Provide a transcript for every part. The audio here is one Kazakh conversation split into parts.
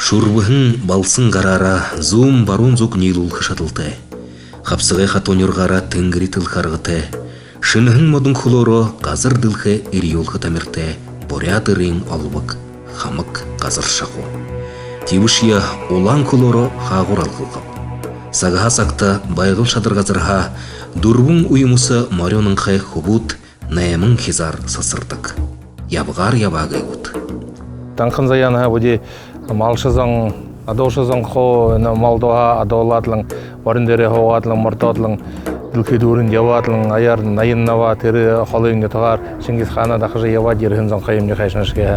Шурбыхын балсын қарара зум барун зук нилул хышатылты. Хапсыгай хатонер қара тынгри тылхарғыты. Шыныхын модын хулоро қазыр дылхы ириулхы тамирте. Борят ырын албык, хамык қазыр шақу. Тивышия улан хулоро хағур алқылқып. Сагаха сакта байгыл шадырғазырға дурбун уймусы марионың қай хубут наямын хизар сасырдық. Ябғар ябағай гуд. Танқын заяна бұде малшызың, адошызың қо, малдоға адолатлың, варындері хоғатлың, мұртатлың, дүлкедурін яватлың, аяр найын нава, тері қолыңды тұғар, Шыңгіз хана дақыжы яват ерхін зың қайымды қайшынышке.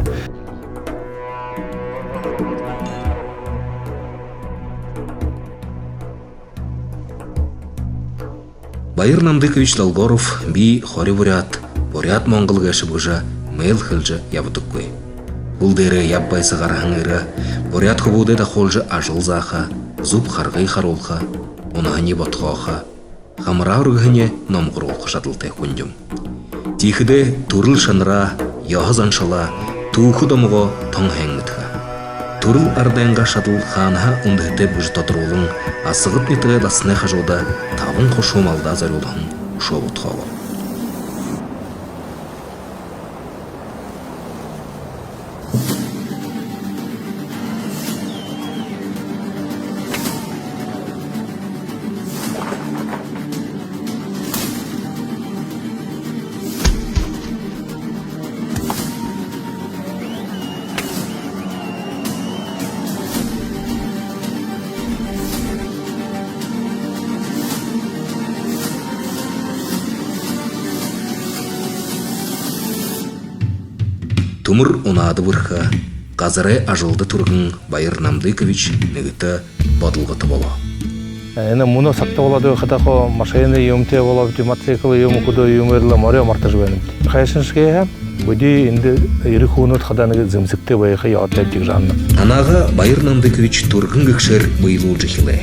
Байыр Намдыкович Долгоров би хори бурят монгол гэші бұжа мэйл хылжы ябытық кой. Бұл дәрі яббайсы қарағыңыры, бурят хубуды да қолжы ажыл заха, зуб харғай харолха, онағыне ботқоха, хамыра ұрғыне номғыролқы жадылтай күндім. Тихіде турыл шаныра, яғыз аншала, туықы домығы тоң хәңгітіға. Турыл ардайынға шадыл ханаға ұндыхты бұжы татырулың, асығыт нетіғай ласына қажылда табын қошуым алда зарулығын шобыт қоғы. Тумыр унады бұрха, қазырай ажылды тұрғын Байыр Намдыкович негіті бадылғыты бола. Әне мұны сақта болады қытақо машайны емте болады, мотоциклы ему кудо юмерлі море мартыж бәнім. Қайшыншке бұде енді ирі хуынут қаданыға зімзікті байықы яғаттай жанны. Анаға Байыр Намдыкович тұрғын күкшер бұйылу жихиле.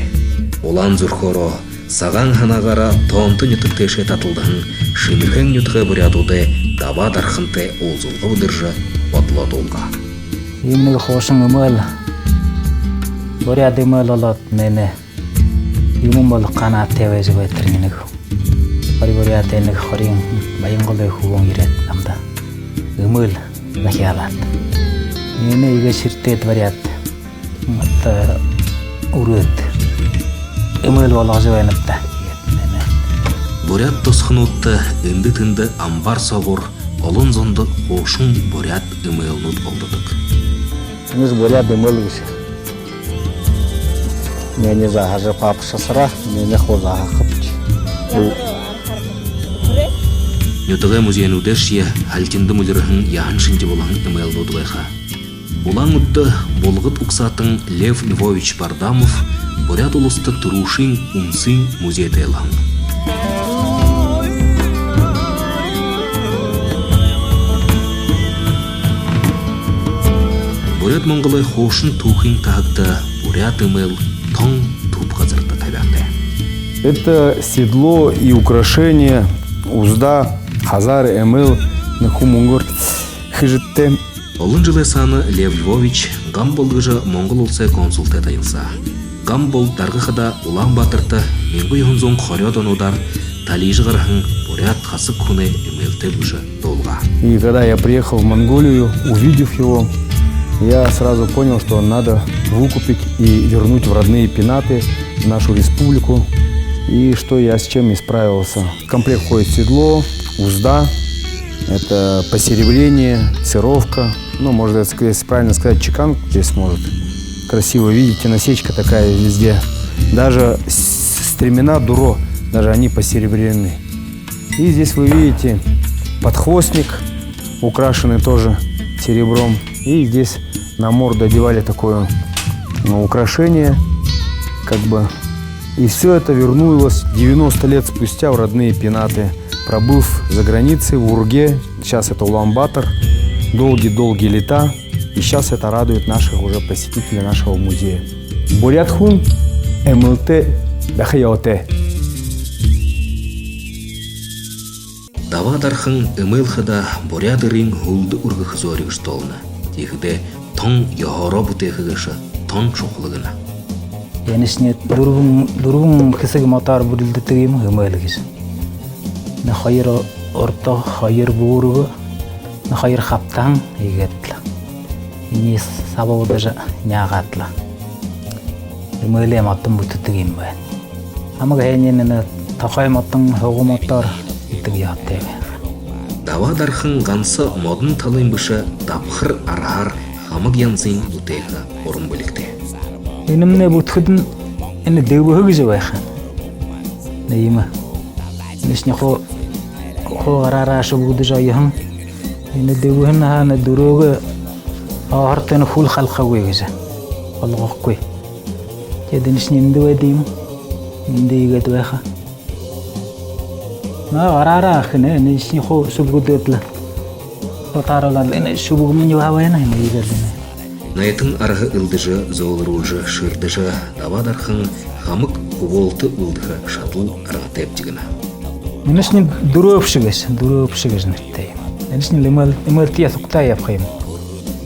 Олан зүрхоро, саған ханағара тоңты нүтіктеше татылдығын шыныхен нүтіғі бұрядуды даба дархынты олзулға бұдыржы ботло долға. Емнігі қошың үміл, бұряд үміл олат мені, юмын бол қанат тевезі бәйтірінігу. Қори бұряд әнігі қорин байынғылы хуғын ерет намда. Үміл бәхи алат. Мені иге шіртет бұряд, ұрыт. Үміл болғызы бәйніпті. Бурят тосқын отты үнді-түнді амбар соғыр, олын зонды қошын бурят үмелнут олдыдық. Біз бурят үмелгісі. Мені зағажы папыша sıra, мені қозаға қыпчы. Нөтіғі музейін өдершие хальтинді мүліріхін яғын шынды болағын үмелнуды байға. Улан ұтты болғыт ұқсатын Лев Львович Бардамов бурят ұлысты тұрушын ұнсын музей тайлағын. Бурят монголай хошын тухин тағықты бурят ымыл тоң туп қазырды табяқты. Это седло и украшение, узда, хазар, эмыл, нахумунгур, хыжытте. Олын жылы саны Лев Львович Гамболдыжы монгол ұлсы консулты тайылса. Гамбол дарғықыда улан батырты менгі юнзон хорёдон удар талижы ғырхын бурят хасык хуны эмелте бұжы долға. И когда я приехал в Монголию, увидев его, я сразу понял, что надо выкупить и вернуть в родные пенаты, в нашу республику. И что я с чем и справился. В комплект входит седло, узда, это посеребрение, сыровка. Ну, можно правильно сказать, чеканка здесь может. Красиво, видите, насечка такая везде. Даже стремена дуро, даже они посеребрены. И здесь вы видите подхвостник, украшенный тоже серебром. И здесь на морду одевали такое украшение, как бы. И все это вернулось 90 лет спустя в родные пенаты, пробыв за границей в Урге. Сейчас это Улан-Батор, долгие-долгие лета. И сейчас это радует наших уже посетителей нашего музея. Бурятхун МЛТ Дахаяоте. Давадархын ымылхыда бурядырын хулды ургы хызорыгыш толны. Тихде тоң яғара бұтеғыгышы тон чухлыгына. Енішіне дұрбың кісігі матар бүрілдітігім ғымайлығыз. На хайыр орта, хайыр бұғырығы, на хайыр қаптан егетлі. Не сабауды жа неғатлы. Ғымайлы маттың бұтытығым бәйін. Амыға әйнені тақай маттың ғығы маттар үтігі аттығы. Дава дархын ғансы модын талайын бұшы дапқыр архар хамық янзин бұтайға орын бөлікті. Енімне бұтқыдың әні дөбі жа байқан. Нейімі. Нешіне қарара ашы бұғды жайығын. Әні дөбіғін әні дұрығы ағыртыны құл қалқа көйгізі. Қолғақ көй. Деді нешіне енді бәдеймі. Енді егеді байқа. Қарара ақыны нешіне сұбғыды өтлі. Отарылады. Әні сұбғымын еу абайына әні егердіні. Найтын арғы ылдыжы, зоолыружы, шырдыжы, дава дархын хамық құболты ылдыға шатыл арғы тәптігіна. Нешіне дұрып шығыз нүттейім. Нешіне өміртия тұқтай апқайым.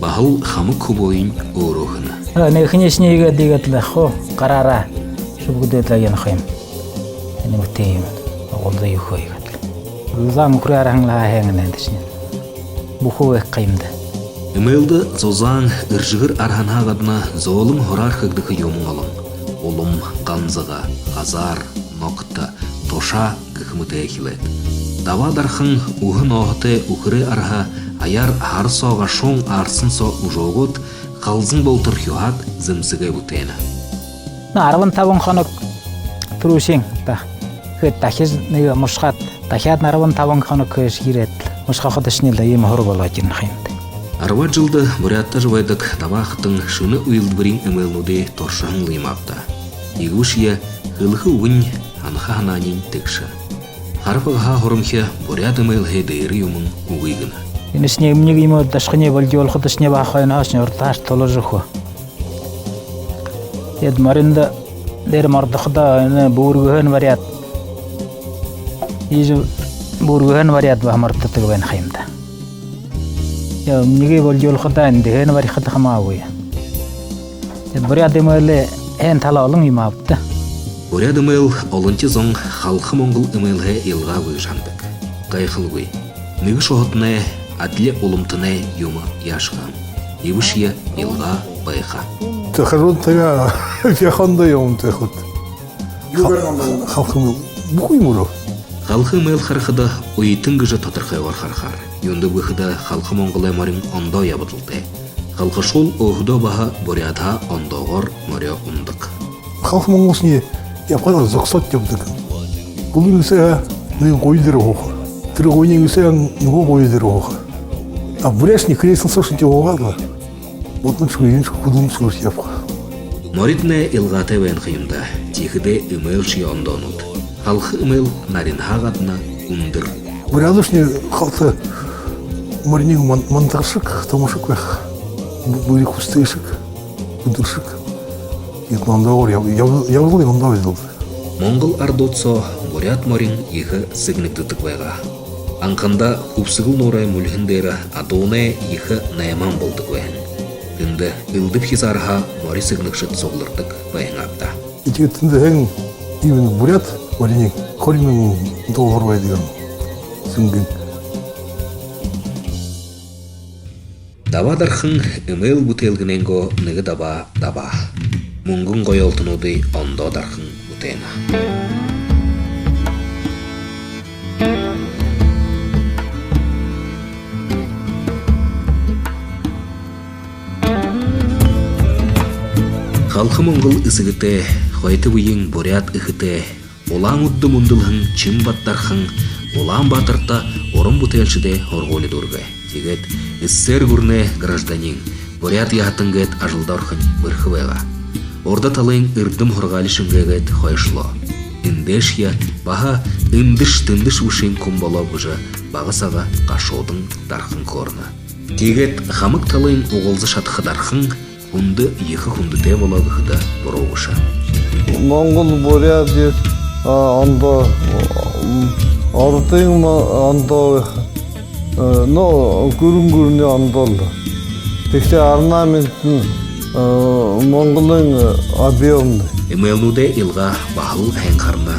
Бағыл хамық құбойын орухына. Нәхінесіне егі дегетлі қо қарара сұбғыды өтләген қайым. Әне мүттейім. Оғылды үйкі егетлі. Заң күрі араңла әңін әндішіне. Бұқу өк қайымды. Эмейлді зозаң үржігір арханға ғадына зоолым хорар қығдықы емің алың. Олым ғанзыға, ғазар, ноқта, тоша ғықмыты әкілет. Дава дархын ұғын оғыты ұқыры арха аяр ар соға шоң арсын со ұжоғыт қалзын болтыр хюхат зімзіге бұтейна. Арвын табын қанық тұрушен. Тахез неге мұшқат. Тахят арвын табын қанық ширет. Мұшқа қыдышнелді емі ғыр болатын қайымды. Арва жылды бурятта жывайдық табақытың шыны уйылдбырин эмелнуде торшағын лыймапта. Игушия хылхы уын анха хананин текші. Харпыға хорымхе бурят эмелхе дейрі юмын уғыгына. Енесіне емнеге емі дашқыне бөлді олқы дашне бақайын ашын орташ толы жүху. Ед маринды дер мардықыда бұргығын вариат. Ежі бұргығын вариат ба мардықтығы бән қайымда. Неге бол жол құдайын дегені бар қыды қыма өйі. Буря демейлі ән тала олың имапты. Буря демейл олынчы зоң халқы моңғыл емейлге елға өй жандық. Қайқыл өй. Мүгі шоғытыны әділе олымтыны юмы яшыған. Ебішия елға байға. Тәхарон тәңа фияханда емім тәхут. Халқы бұқый мұро. Халқы емейл қарқыды ойытын күжі татырқай бар қарқар. Юнды бұқыда халқы моңғылай марин ондо ябыдылды. Халқы шол оғыда баға бурятха ондоғыр мөрі ұндық. Халқы моңғысыне япқадар зақсат ябдық. Бұл үңісі нүйін қойдыры оғы. Түрі қойын үңісі нүгі қойдыры оғы. Буряшны кресін сошын те оғадла. Отын шүйін шүкудың шүрс япқа. Моритне илғаты вен қиымда. Тихіде үмел ши ондонуд. Халқы үмел нарин хағадына ұндыр. Бурядышны халқы Маринин монтажшык, томашык вэх, были кустышык, будыршык. И мандаур, я был мандаур сделал. Моңғыл ардоцо бурят морин ихы сигниктытык вайға. Анқанда купсығыл норай мүлхіндері адуыне ихы найман болдық вайын. Күнді үлдіп хизарха мори сигникшыт соғылырдық вайын апта. Итігі түнді әң именно бурят Маринин хоринның доллар вай деген сүнген. Дава дархын эмел бутелгіненго ныгы даба. Мұңғын қойолтынуды ондо дархын бутена. Халқы мұңғыл ысығыты, қойты бұйын бурят ұхыты, олаң ұдды мұндылғын чым баттархын, олаң батырта орын бутелшіде орғолы дұрғы. Тегет, іссер күрне гражданин, бурят яхтынгет ажылдархын бұрхывайға. Орда талайын үрдім хорғалышынгегет қойшыло. Индешья баға ындыш-тындыш ұшын күмбала бұжы бағысаға қашудың дархын корны. Тегет, қамық талайын оғылзы шатқы дархын, хүнді ехі хүндіде болагықыда бұрауыша. Моңғол бурят дес, анда артың анда но көрүнгүрүнө андалды. Текте орнаментин Монголың объемды. Эмелнуде илга бахыл әңқарна.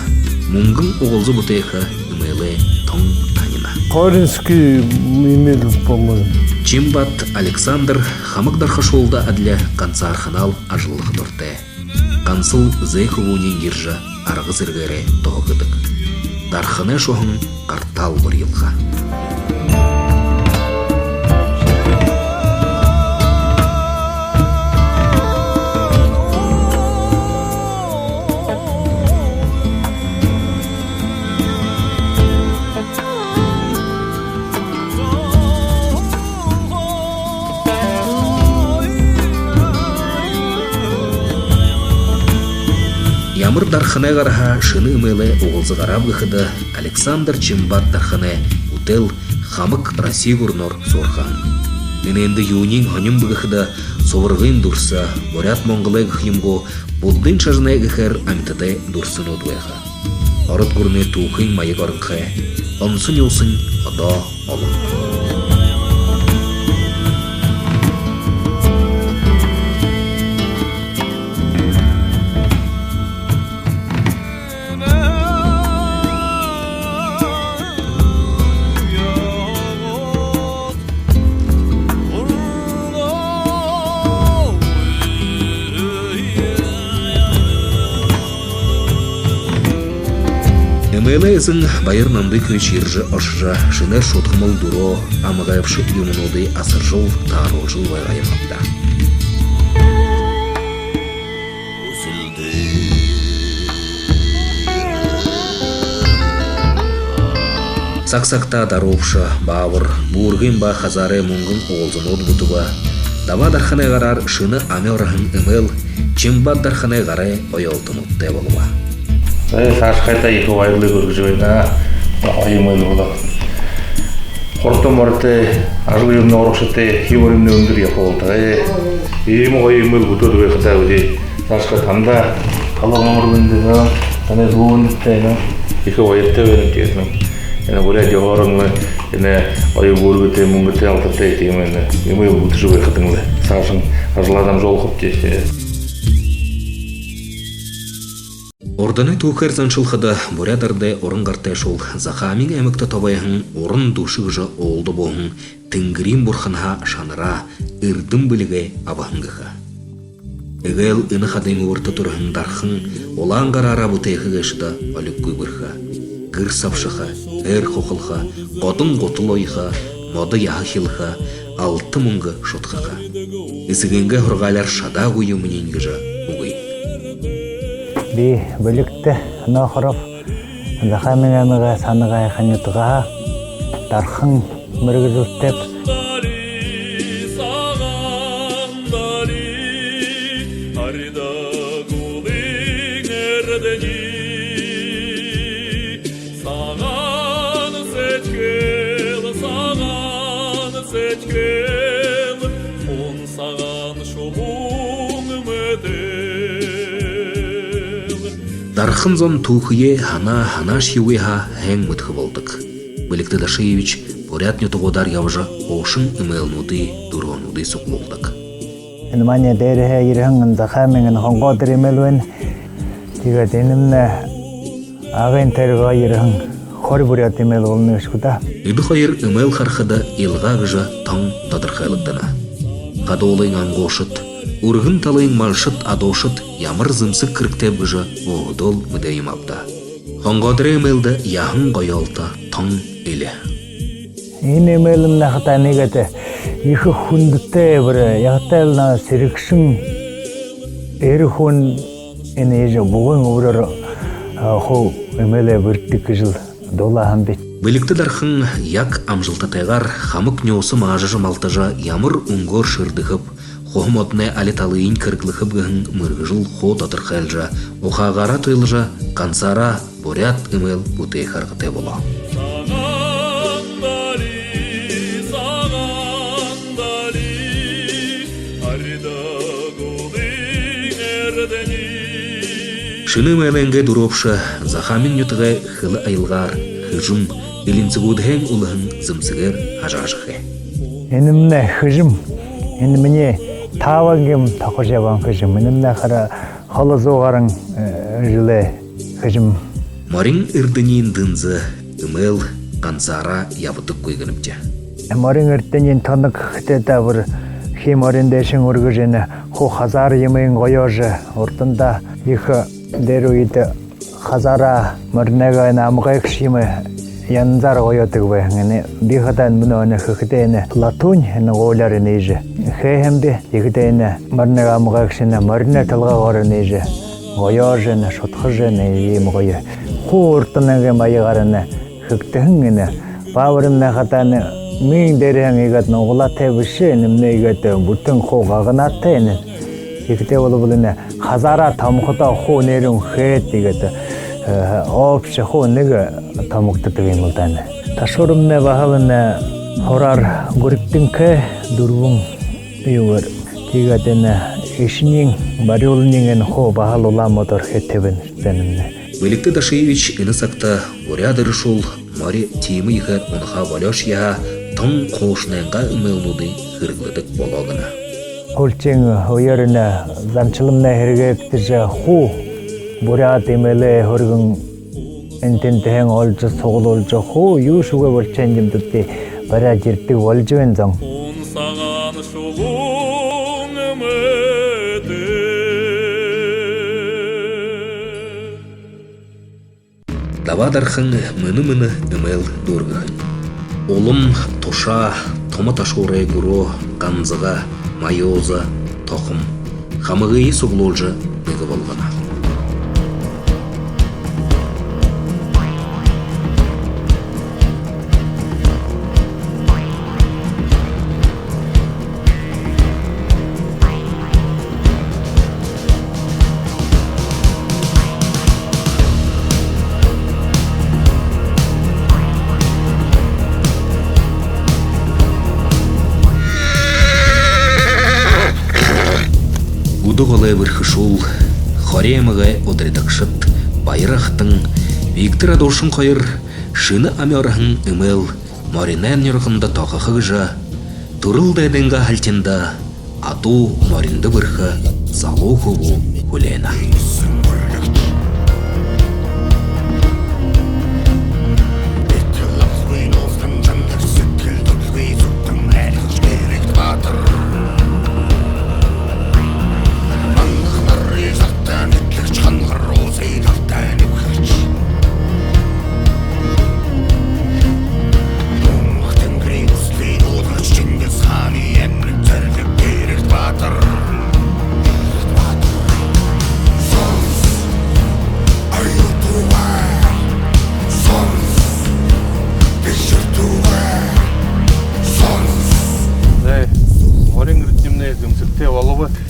Мунгын оғылзы бұтайқы эмеле тоң танина. Хоринский имел, по-моему. Чимбат Александр хамык дархашолда адле канцарханал ажыллық дорте. Кансыл зейхуунен ержа арғы зіргері тоғыдық. Дарханы шоғын қартал бір елға. Ямыр дарханы ғараға шыны үмелі оғылзы ғараб ғыхыды Александр Чимбат дарханы утел хамык Расигурнор сорхан. Нененді юнин хоним бұғыхыды совырғын дұрса, борят монғылы ғыхимго бұлдың шажынай ғыхыр амитады дұрсын одуэға. Орыт ғұрны туғын майы ғарынғы, онсын елсын ода олын. Эмелезің байыр намды көчіржі ашжа шынер шотқымыл дуро амығайыпшы юмыноды асыр жыл тағырыл жыл байғайымапта. Сақсақта даропша бауыр буырғын ба хазары мұңғын оғылзын от бұтыға. Дава дарханы ғарар шыны аме орағын эмел Чимбат дарханы ғары ойалтын ұтты болуға. Сашқайта екі вайылы көргізуейна айымайлы болақ. Қорты морты ажыл емні орықшыты химор емні өндір яқы олды. Емі айымайлы бұтыды бейқыта өде. Сашқа танда қалақ мамыр бөнді, таны зуынды, екі вайытты бәрін тесінің. Бұря жоғарыңлы, айы бөргіті, мұңгіті алтырты етеймен. Емі бұтышы бейқытыңлы. Сашың ажыл адам жол құп тесті. Орданы туқыр заншылқыды бұрядарды орын қартай шол Захамин әмікті табайығын орын дұшығы жа олды болын тінгірін бұрхынға шаныра үрдім біліге абағыңғыға. Эгел үні қадайны орты тұрғын дарқын олан қарара бұтайқы ғешіда алүккөй бұрға. Гір сапшыға, әр қоқылға, қодын қотыл ойға, моды яғы хилға, алты мұңғы шотқаға. Ісігенге ұрғалар шада ғойы мүненгі жа ұғый. Би бөлікті нақырып, Захамин әміға саныға айқанетіға дарқын мұргізілтеп. Дархын зон тухые хана шиуеха хэң мытхы болдық. Білікті Дашевич порядне тұғыдар явжа оушын эмелнуды, дуронуды сұқ болдық. Мане дәріхе еріхін Захамин хоңғадыр емелуен тігі денімні ағын тәріға еріхін қор бұрят емел олыны үшкіда. Иді қайыр эмел қарқыда илға ғыжа таң тадырқайлықтана. Қады олың аңғошыт, Урғын талайын малшыт адошыт ямыр зымсық кіріктеп ғыжа оғыдол мүдейім абда. Хоңғадыр емелді яғын қойалта таң елі. Ин емелім нақыта негеті екі хүндікті бірі яқтайлына сірікшін әрі хүн әне ежі бұғын ұрыр қол емелі бірттікі жыл долағын бет. Білікті дарқын як амжылтатайғар хамық неосы мағажы малтажа ямыр ұңғыр шырдығып Хохмотне алеталыйын кіргіліқіп ғын мұрғыжыл қод атырқайлжа, оқағара тойлжа, қансара, борят үмел бұтей қарғыте бола. Шыны мәләңге дуропша, Захамин ютығы хылы айылғар, хыжым, илінцігудхен ұлығын зымсығыр ажажығы. Енімне хыжым, енді міне тавангем тохожеван хожим минна хара холозогаран жиле хожим Марин ирденин дынзы ымел канцара ябытык койгынымча. Марин ирденин тонок хтета бір химорин дэшин ургужена хо хазар емейн гоёжы ортында их деруиде хазара марнега намгайк шимы янзар гоётыгбы ngene бихадан муноне хтене латунь на голярынеже хэмбе игдене марнега намгайкшина марне талга горынеже гоёжена шотхжена емгое хортнеге майгарына хтенгене баврынна хатаны мин дереңигат ногла тебше немнегат бүтэн хогагнатэн ихтэй болболне хазара тамхта хо нэрэн хэт игат опш хо нэг тамхтдаг юм л даа. Ташуурмэ бахавна хорар гүртэнкэ дурвун юуэр тигатэн ишнин бариулнин хо бахалула мотор хэтэвэн зэнэмнэ. Великты Дашевич инысакта уряды решул мари тимы ихэ уныха валёш я тон қошнайға ымелнуды хыргылыдык бологына. Олчен ойырына замчылымна хергептіжі ху бурят имеле хоргын энтентен олжы соғыл олжы ху юшуға болчен жымдыпты бара жертік олжы вензан. Давадархын мыны-мыны ымел дургын. Олым тоша, тома ташурай гуро, канзыға, майоза, тоқым, хамығыйы соғылолжы бегі болғана. Удуғылы бір хышул, хоремығы одредақшыт, байрақтың, Виктор Адошын қойыр, шыны амярахын ымел, маринен yorғында тоқықы жа, тұрыл дәдінгі хальтенда, ату маринді бірхі, залу хубу хулена.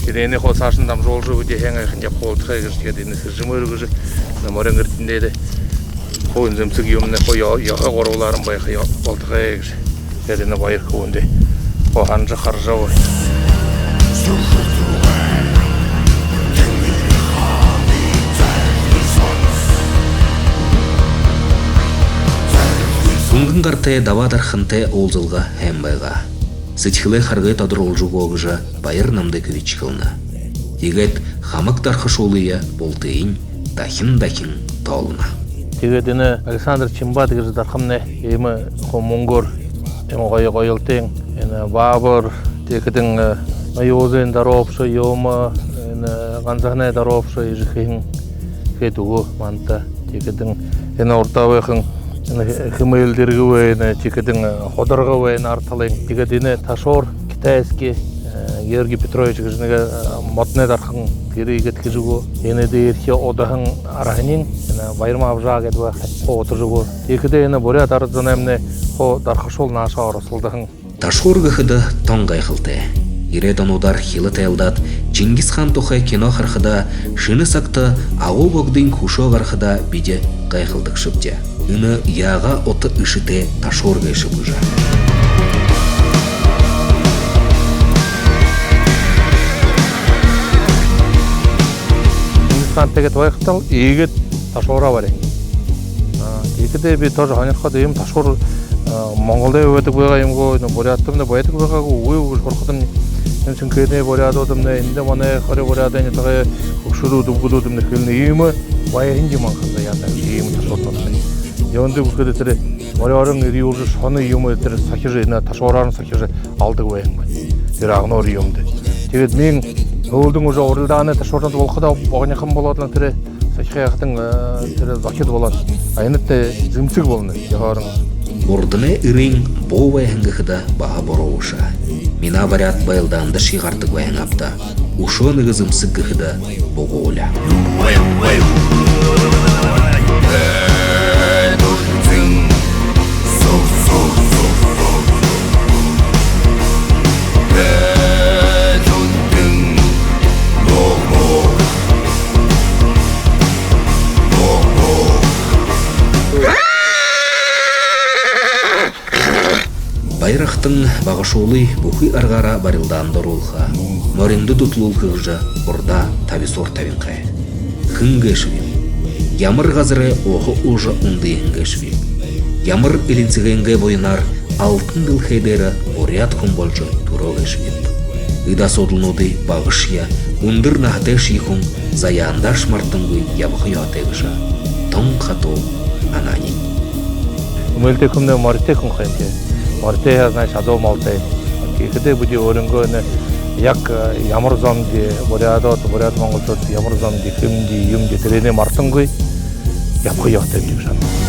Ирene хо сашындам жолжу де хәңә хәнҗә қолтыға гыш дені сыржымыр гыш на морен гыртинде де хойын зымсыг юмне хо я гороларын бай хя қолтыға гыш дені байыр хонде хо ханжа харжа ой Күнгін қартай давадар хынтай олзылға һәм байға. Сытхылы харгай тадыр олжу гоғыжа байыр намды көвич қылына. Тегет хамық дархышолыя болтыйын дахин толына. Тегетіні Александр Чимбат гыжы дархымны емі монгор емі қойылтың, бабыр, текетін майозын даропшы, емі ғанзағнай даропшы, ежіхейін кетугі манта, текетін ортавайқын хымылдырғы вейн, тикетін ходырғы вейн арталың. Тикетіне ташор китайский Георгий Петрович гыжныга мотне дархын кири геткижуго. Ене дейрхе одахын арахнин, байырма абжаг едва хо отыржуго. Тикеде ене бурят арзанемне хо дархашол наша арасылдахын. Ташор гыхыды тоңгай қылты. Иредон удар хилы тайлдат, Чингис хан тухай кино хархыда, шыны сакты ағу богдың кушо гархыда биде қайқылдық шыпте. Үні яға оты үшіте ташор гайшы бұжа. Чингис хан тегет вайқытал, егет ташора бар ең. Текеде би тоже ханерха дейм ташор Монголда өтіп бойға емго, буряттымда боятық бойға ой Çünkü buraya doğdum ne indi bana hori buraya da ne tağı hukşuru dubgudum ne filmi yiyimi vay hindi mankında yandan yiyimi taşortmadım. Yondu bu kadar tere vararın eriyoruz sonu yiyimi tere sakirine taşoran sakirine aldık vayın. Tere ağnor yiyimdi. Evet men öldüm уже орылданы taşortmadı olqada oğanya kim boladın tere sakiriyaqtın tere zakit bolad. Ayınıtte zimsik bolны yarın. Ордыне ырың бо вайхынгыхыда баха боровуша. Мина варят байлданды шиғартык вайхынгапта. Ушон ығызымсыгыхыда боғоля. Байрақтың бағышолы бұқи арғара барылдандар олға. Моринді тұтылыл қығжа ұрда тависор тавинқай. Хынғы швим. Ямыр ғазыры оғы ұжа ұнды хынғы швим. Ямыр илінсігенге бойынар алтын дыл хейдері орят хым болжы туралы швим. Ида содылнуды бағышия ұндыр нахты шихым заяндаш мартыңғы ябықы ятегжа. Тон қату анани. Мөлте күмді марте күн қайынте. Мартея, значит, адо малтай. Кихде буди орынгоне як ямырзамди, борядот, боряд монголчот ямырзамди, кимди, юмди терене мартынгой япқы яқтайм деп жаным.